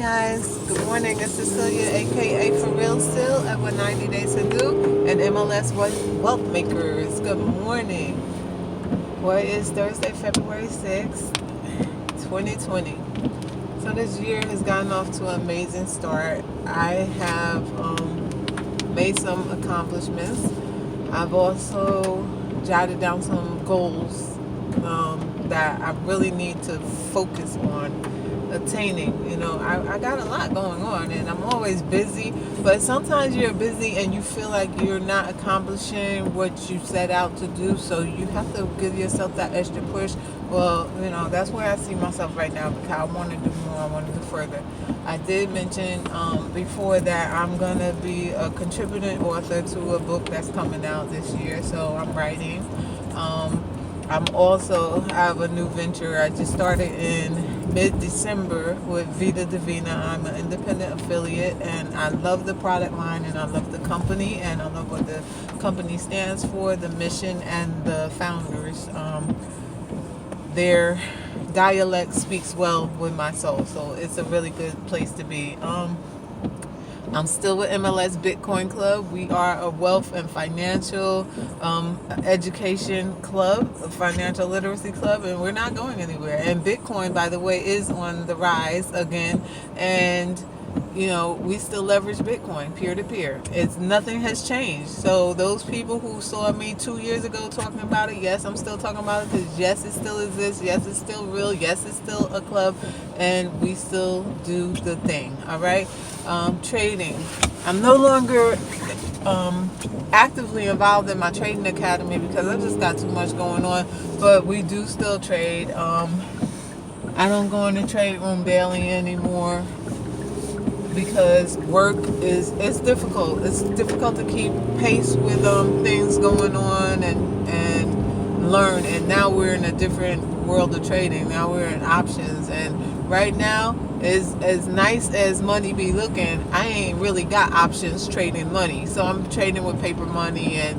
guys, good morning. It's Cecilia, aka ForRealCeil at 190 Days to Do and MLS Wealth Makers. Good morning. Well, it's Thursday, February 6th, 2020. So this year has gotten off to an amazing start. I have made some accomplishments. I've also jotted down some goals that I really need to focus on attaining. I got a lot going on and I'm always busy, but sometimes you're busy and you feel like you're not accomplishing what you set out to do, so you have to give yourself that extra push. Well, that's where I see myself right now, because I want to do more, I want to do further. I did mention before that I'm going to be a contributing author to a book that's coming out this year, so I'm writing. I'm also have a new venture I just started in mid-December with Vida Divina. I'm an independent affiliate, and I love the product line, and I love the company, and I love what the company stands for, the mission, and the founders. Their dialect speaks well with my soul, so it's a really good place to be. I'm still with MLS Bitcoin Club. We are a wealth and financial education club, a financial literacy club, and we're not going anywhere. And Bitcoin, by the way, is on the rise again. And we still leverage Bitcoin peer to peer. Nothing has changed. So those people who saw me 2 years ago talking about it, yes, I'm still talking about it, because yes, it still exists. Yes, it's still real. Yes, it's still a club, and we still do the thing. All right. Trading. I'm no longer actively involved in my trading academy because I just got too much going on. But we do still trade. I don't go in the trade room daily anymore, because work it's difficult. It's difficult to keep pace with things going on and learn. And now we're in a different world of trading. Now we're in options, and right now, as nice as money be looking, I ain't really got options trading money. So I'm trading with paper money, and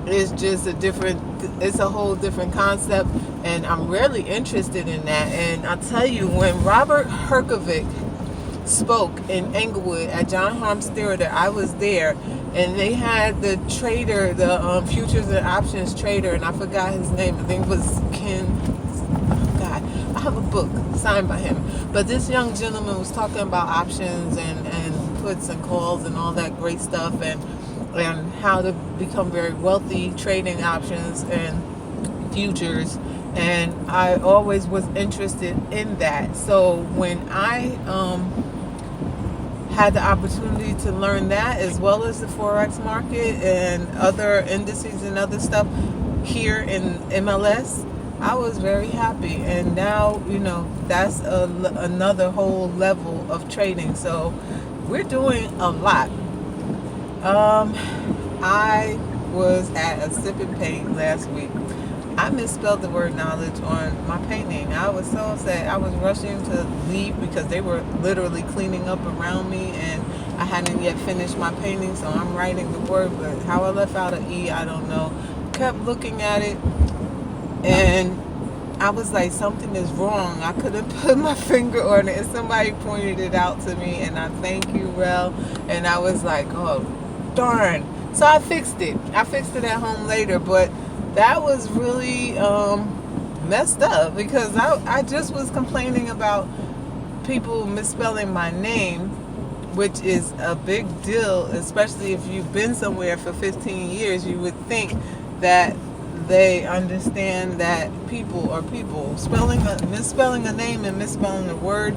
it's just it's a whole different concept, and I'm really interested in that. And I'll tell you, when Robert Herkovic spoke in Englewood at John Harm's Theater, I was there, and they had the trader, the futures and options trader, and I forgot his name. I think it was Ken. Oh God, I have a book signed by him. But this young gentleman was talking about options and puts and calls and all that great stuff, and how to become very wealthy trading options and futures. And I always was interested in that. So when I had the opportunity to learn that, as well as the Forex market and other indices and other stuff here in MLS, I was very happy. And now, that's another whole level of trading. So we're doing a lot. I was at a sip and paint last week. I misspelled the word knowledge on my painting. I was so upset. I was rushing to leave because they were literally cleaning up around me, and I hadn't yet finished my painting, so I'm writing the word, but how I left out an E, I don't know. Kept looking at it, and I was like, something is wrong. I couldn't put my finger on it, and somebody pointed it out to me, and I thank you, Rel. And I was like, oh, darn. So I fixed it. I fixed it at home later, but that was really messed up, because I just was complaining about people misspelling my name, which is a big deal, especially if you've been somewhere for 15 years. You would think that they understand that people are people. Misspelling a name and misspelling a word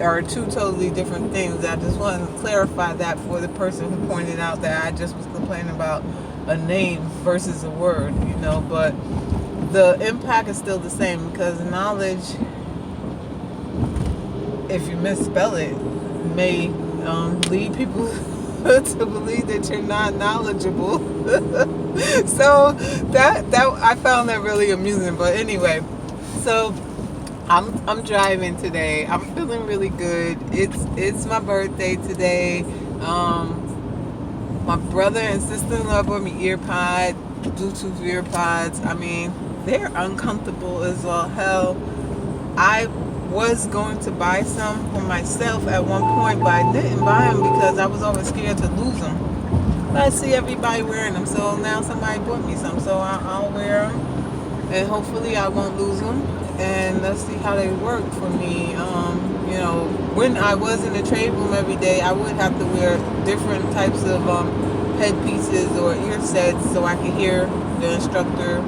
are two totally different things. I just wanted to clarify that for the person who pointed out that I just was complaining about a name versus a word, but the impact is still the same, because knowledge, if you misspell it, may lead people to believe that you're not knowledgeable. So that I found that really amusing. But anyway, so I'm driving today. I'm feeling really good. It's my birthday today. My brother and sister-in-law bought me Bluetooth ear pods. I mean, they're uncomfortable as all hell. I was going to buy some for myself at one point, but I didn't buy them because I was always scared to lose them. But I see everybody wearing them, so now somebody bought me some, so I'll wear them, and hopefully I won't lose them. And let's see how they work for me. You know, when I was in the trade room every day, I would have to wear different types of headpieces or ear sets so I could hear the instructor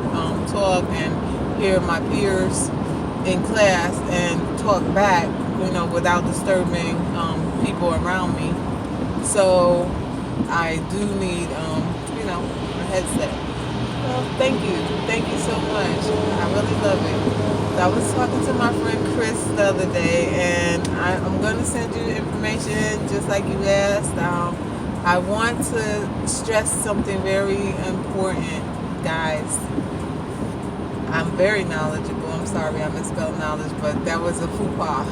talk and hear my peers in class and talk back, you know, without disturbing people around me. So I do need, you know, a headset. Well, thank you so much. I really love it. I was talking to my friend Chris the other day, and I'm going to send you information just like you asked. I want to stress something very important, guys. I'm very knowledgeable. I'm sorry I misspelled knowledge, but that was a faux pas.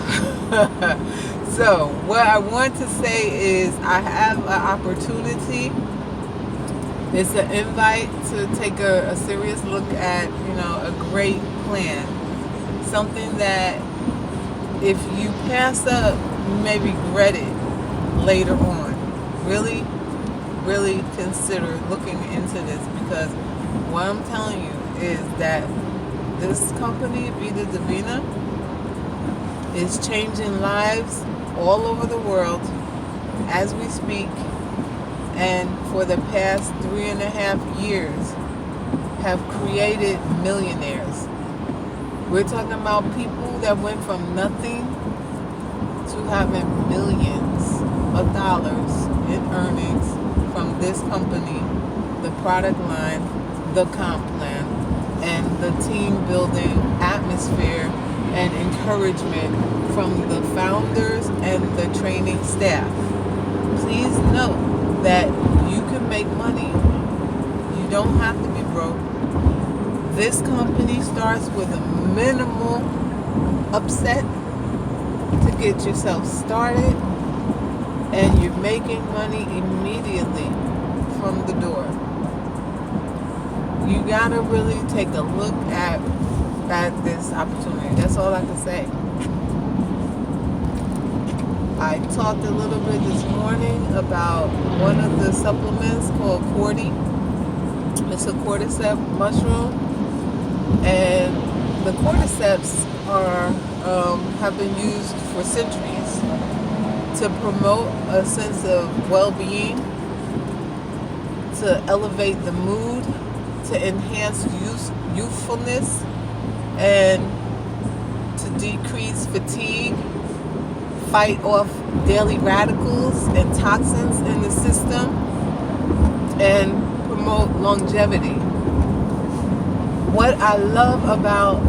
So what I want to say is I have an opportunity. It's an invite to take a serious look at, you know, a great plan. Something that if you pass up, you may regret it later on. Really, really consider looking into this, because what I'm telling you is that this company, Vida Divina, is changing lives all over the world as we speak, and for the past 3.5 years have created millionaires. We're talking about people that went from nothing to having millions of dollars in earnings from this company, the product line, the comp plan, and the team building atmosphere and encouragement from the founders and the training staff. Please note that you can make money. You don't have to be broke. This company starts with a minimal upset to get yourself started, and you're making money immediately from the door. You gotta really take a look at this opportunity. That's all I can say. I talked a little bit this morning about one of the supplements called Cordy. It's a cordyceps mushroom, and the cordyceps have been used for centuries to promote a sense of well-being, to elevate the mood, to enhance youthfulness, and to decrease fatigue, fight off daily radicals and toxins in the system, and promote longevity. What I love about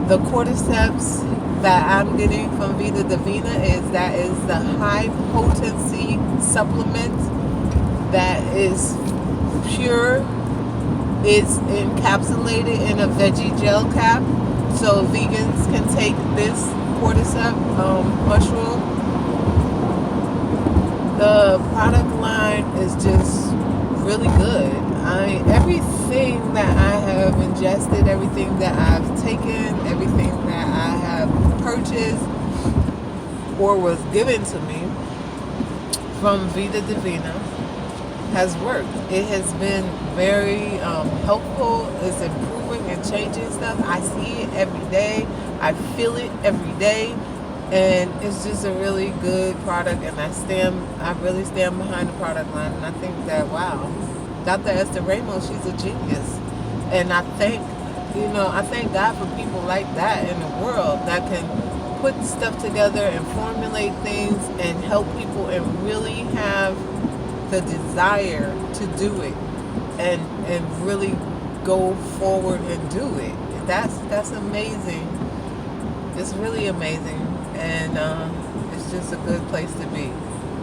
the cordyceps that I'm getting from Vida Divina is that is the high potency supplement that is pure. It's encapsulated in a veggie gel cap, so vegans can take this cordyceps mushroom. The product line is just really good. Everything that I have ingested, everything that I've taken, everything that I have purchased or was given to me from Vida Divina has worked. It has been very helpful. It's improving and changing stuff. I see it every day. I feel it every day, and it's just a really good product. And I really stand behind the product line. And I think that, wow, Dr. Esther Ramos, she's a genius. And I thank God for people like that in the world that can put stuff together and formulate things and help people and really have the desire to do it and really go forward and do it. That's amazing. It's really amazing, and it's just a good place to be.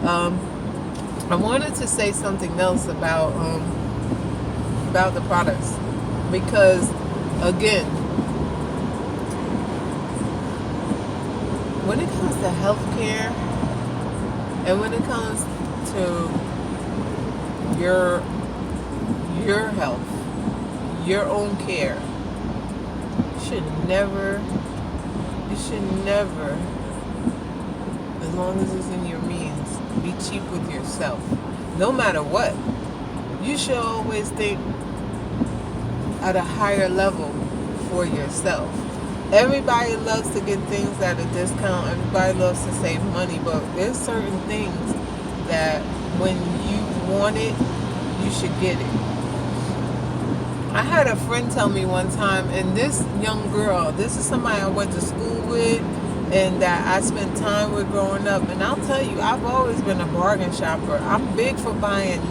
I wanted to say something else about the products, because again, when it comes to healthcare and when it comes to your health, your own care, you should never You should never, as long as it's in your means, be cheap with yourself. No matter what. You should always think at a higher level for yourself. Everybody loves to get things at a discount. Everybody loves to save money, but there's certain things that when you want it, you should get it. I had a friend tell me one time, and this young girl, this is somebody I went to school with and that I spent time with growing up, and I'll tell you, I've always been a bargain shopper. I'm big for buying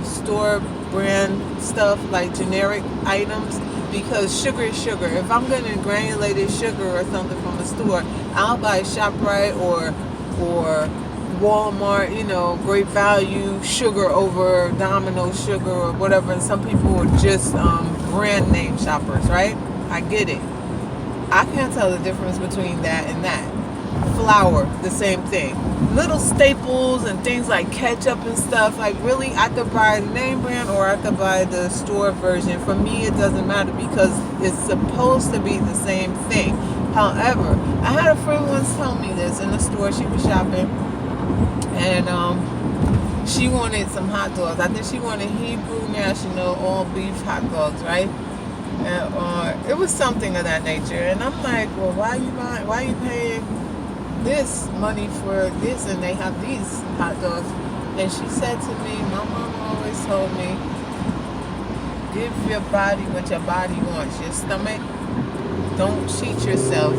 store brand stuff, like generic items, because sugar is sugar. If I'm getting granulated sugar or something from a store, I'll buy ShopRite or Walmart, great value sugar over Domino sugar or whatever. And some people are just brand name shoppers, right? I get it. I can't tell the difference between that and that. Flour, the same thing. Little staples and things like ketchup and stuff, like really, I could buy the name brand or I could buy the store version. For me, it doesn't matter because it's supposed to be the same thing. However, I had a friend once tell me this in the store. She was shopping and she wanted some hot dogs. I think she wanted Hebrew National all beef hot dogs, right? And, it was something of that nature. And I'm like, well, why are you paying this money for this and they have these hot dogs? And she said to me, my mom always told me, give your body what your body wants. Your stomach, don't cheat yourself,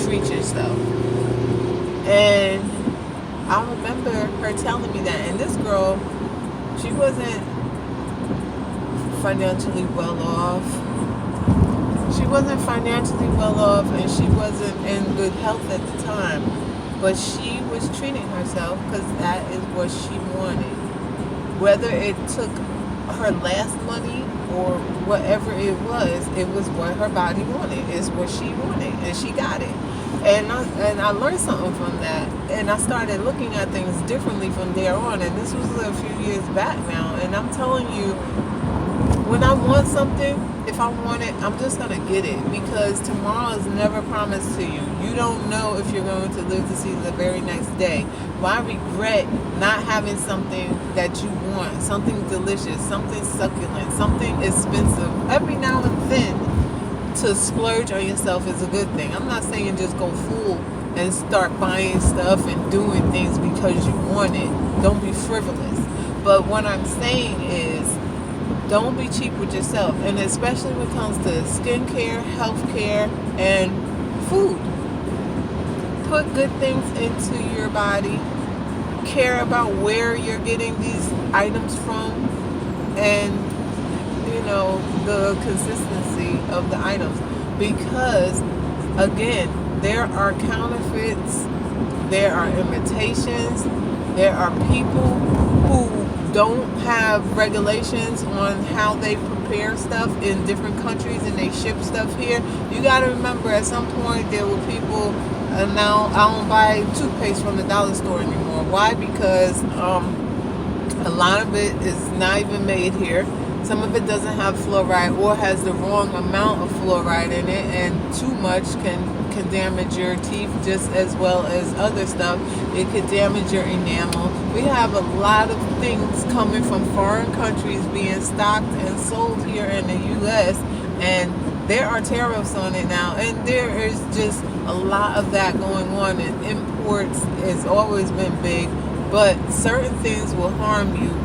treat yourself. And I remember her telling me that. And this girl, she wasn't financially well off. She wasn't financially well off, and she wasn't in good health at the time. But she was treating herself because that is what she wanted. Whether it took her last money or whatever it was what her body wanted. It's what she wanted, and she got it. And I learned something from that, and I started looking at things differently from there on. And this was a few years back now. And I'm telling you, when I want something, if I want it, I'm just going to get it, because tomorrow is never promised to you. You don't know if you're going to live to see the very next day. Why regret not having something that you want, something delicious, something succulent, something expensive? Every now and then, to splurge on yourself is a good thing. I'm not saying just go full and start buying stuff and doing things because you want it. Don't be frivolous. But what I'm saying is, don't be cheap with yourself, and especially when it comes to skincare, healthcare, and food. Put good things into your body. Care about where you're getting these items from, and the consistency of the items. Because again, there are counterfeits, there are imitations, there are people who don't have regulations on how they prepare stuff in different countries, and they ship stuff here. You got to remember, at some point there were people, and now I don't buy toothpaste from the dollar store anymore. Why? Because a lot of it is not even made here. Some of it doesn't have fluoride or has the wrong amount of fluoride in it, and too much can damage your teeth just as well as other stuff. It could damage your enamel. We have a lot of things coming from foreign countries being stocked and sold here in the U.S., and there are tariffs on it now, and there is just a lot of that going on, and imports has always been big, but certain things will harm you,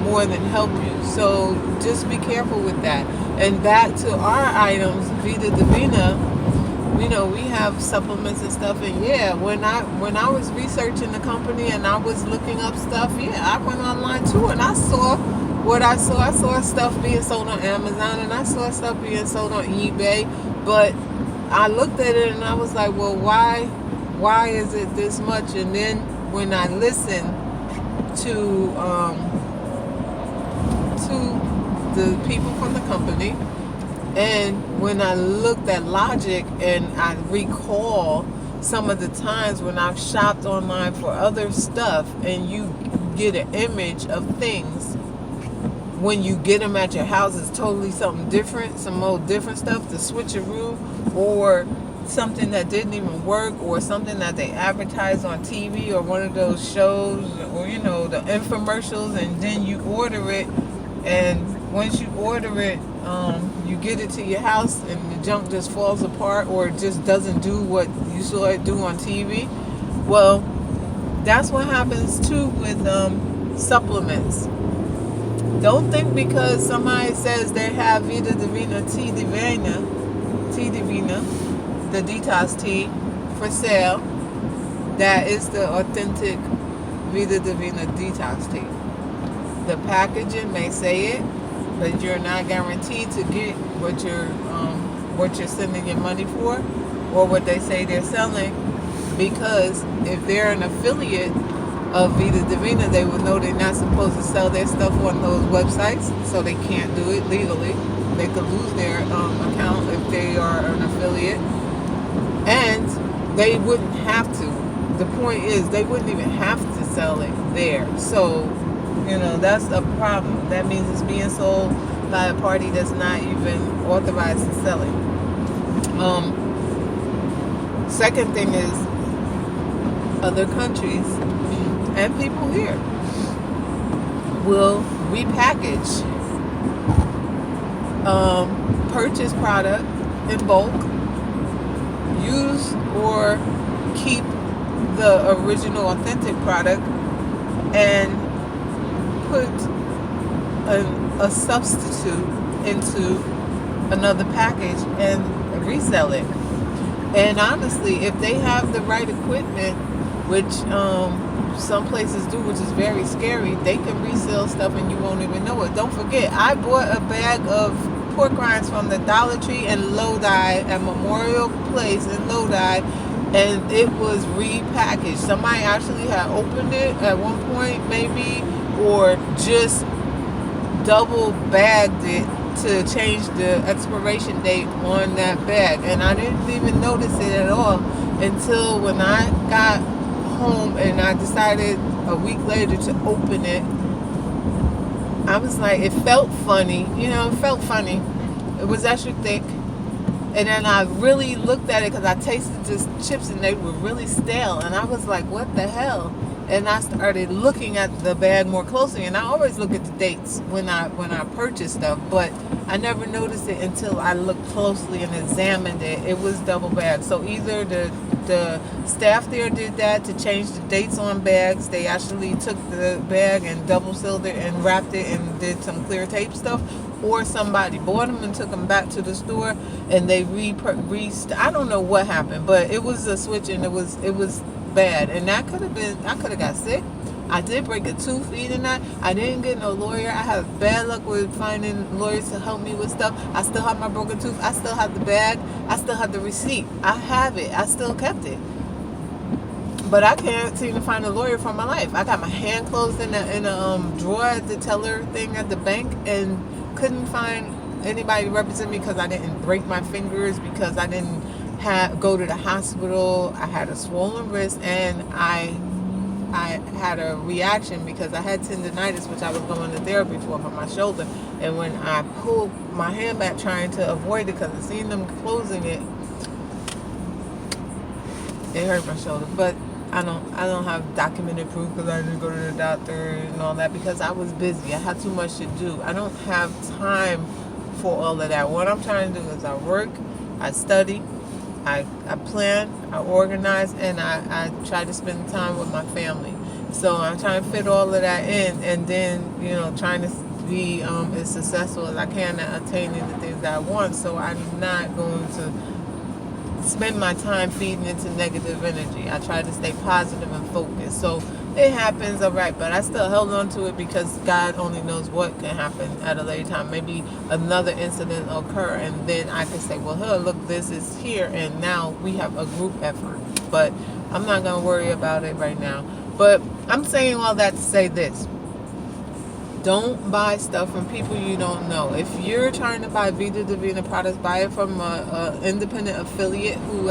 more than help you. So just be careful with that. And back to our items, Vita Divina, we have supplements and stuff. And yeah, when I was researching the company and I was looking up stuff, I went online too, and I saw what I saw. I saw stuff being sold on Amazon, and I saw stuff being sold on eBay. But I looked at it and I was like, well, why is it this much? And then when I listened to the people from the company, and when I looked at logic, and I recall some of the times when I've shopped online for other stuff, and you get an image of things, when you get them at your house, it's totally something different, some old different stuff, the switcheroo, or something that didn't even work, or something that they advertised on TV or one of those shows, or the infomercials, and then you order it, and once you order it, you get it to your house and the junk just falls apart, or it just doesn't do what you saw it do on TV. Well, that's what happens too with supplements. Don't think because somebody says they have Vita Divina Tea Divina, the detox tea for sale, that is the authentic Vita Divina detox tea. The packaging may say it, but you're not guaranteed to get what you're sending your money for, or what they say they're selling, because if they're an affiliate of Vita Divina, they will know they're not supposed to sell their stuff on those websites, so they can't do it legally. They could lose their account if they are an affiliate, and they wouldn't have to. The point is, they wouldn't even have to sell it there. So, that's a problem. That means it's being sold by a party that's not even authorized to sell it. Second thing is, other countries and people here will repackage, purchase product in bulk, use or keep the original authentic product, and put a substitute into another package and resell it. And honestly, if they have the right equipment, which some places do, which is very scary, they can resell stuff and you won't even know it. Don't forget, I bought a bag of pork rinds from the Dollar Tree in Lodi at Memorial Place in Lodi, and it was repackaged. Somebody actually had opened it at one point, maybe, or just double bagged it to change the expiration date on that bag, and I didn't even notice it at all until when I got home and I decided a week later to open it. I was like, it felt funny, it felt funny. It was extra thick, and then I really looked at it because I tasted just chips and they were really stale, and I was like, what the hell? And I started looking at the bag more closely, and I always look at the dates when I purchase stuff, but I never noticed it until I looked closely and examined it. It was double bagged. So either the staff there did that to change the dates on bags. They actually took the bag and double sealed it and wrapped it and did some clear tape stuff, or somebody bought them and took them back to the store and they I don't know what happened, but it was a switch, and it was bad, and that could have been, I could have got sick. I did break a tooth eating that. I didn't get no lawyer. I have bad luck with finding lawyers to help me with stuff. I still have my broken tooth. I still have the bag. I still have the receipt. I have it. I still kept it. But I can't seem to find a lawyer for my life. I got my hand closed in a drawer at the teller thing at the bank, and couldn't find anybody to represent me because I didn't break my fingers, because I didn't go to the hospital. I had a swollen wrist, and I had a reaction because I had tendonitis, which I was going to therapy for my shoulder. And when I pulled my hand back trying to avoid it because I seen them closing it, it hurt my shoulder. But I don't have documented proof because I didn't go to the doctor and all that, because I was busy. I had too much to do. I don't have time for all of that. What I'm trying to do is I work, I study, I plan, I organize, and I try to spend time with my family. So I'm trying to fit all of that in, and then, trying to be as successful as I can at attaining the things that I want. So I'm not going to spend my time feeding into negative energy. I try to stay positive and focused. So it happens, all right, but I still held on to it because God only knows what can happen at a later time. Maybe another incident will occur, and then I can say, well, hey, look, this is here, and now we have a group effort. But I'm not going to worry about it right now. But I'm saying all that to say this. Don't buy stuff from people you don't know. If you're trying to buy Vita Divina products, buy it from an independent affiliate who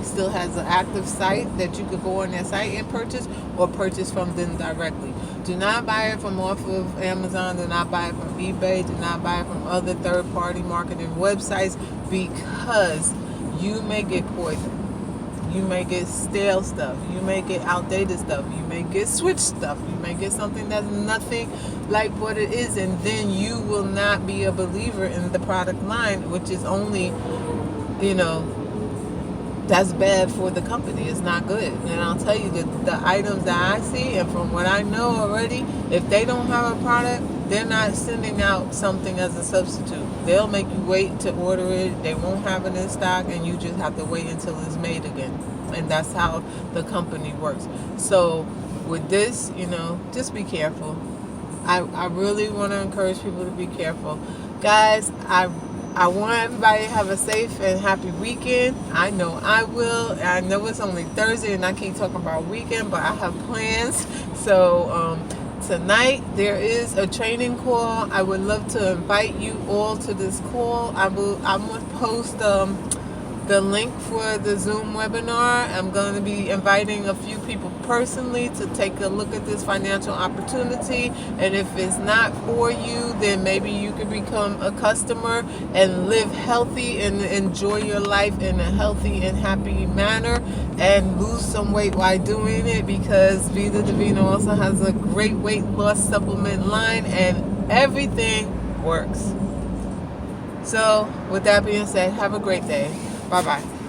still has an active site that you could go on their site and purchase, or purchase from them directly. Do not buy it from off of Amazon. Do not buy it from eBay. Do not buy it from other third-party marketing websites, because you may get poisoned. You may get stale stuff. You may get outdated stuff. You may get switch stuff. You may get something that's nothing like what it is. And then you will not be a believer in the product line, which is only, you know, that's bad for the company. It's not good. And I'll tell you that the items that I see, and from what I know already, if they don't have a product, they're not sending out something as a substitute. They'll make you wait to order it. They won't have it in stock, and you just have to wait until it's made again. And that's how the company works. So with this, you know, just be careful. I really want to encourage people to be careful. Guys, I want everybody to have a safe and happy weekend. I know I will. I know it's only Thursday and I keep talking about weekend, but I have plans. So tonight there is a training call. I would love to invite you all to this call. I'm going to post the link for the Zoom webinar. I'm going to be inviting a few people personally to take a look at this financial opportunity. And if it's not for you, then maybe you can become a customer and live healthy and enjoy your life in a healthy and happy manner and lose some weight while doing it, because Vida Divina also has a great weight loss supplement line and everything works. So with that being said, have a great day. Bye-bye.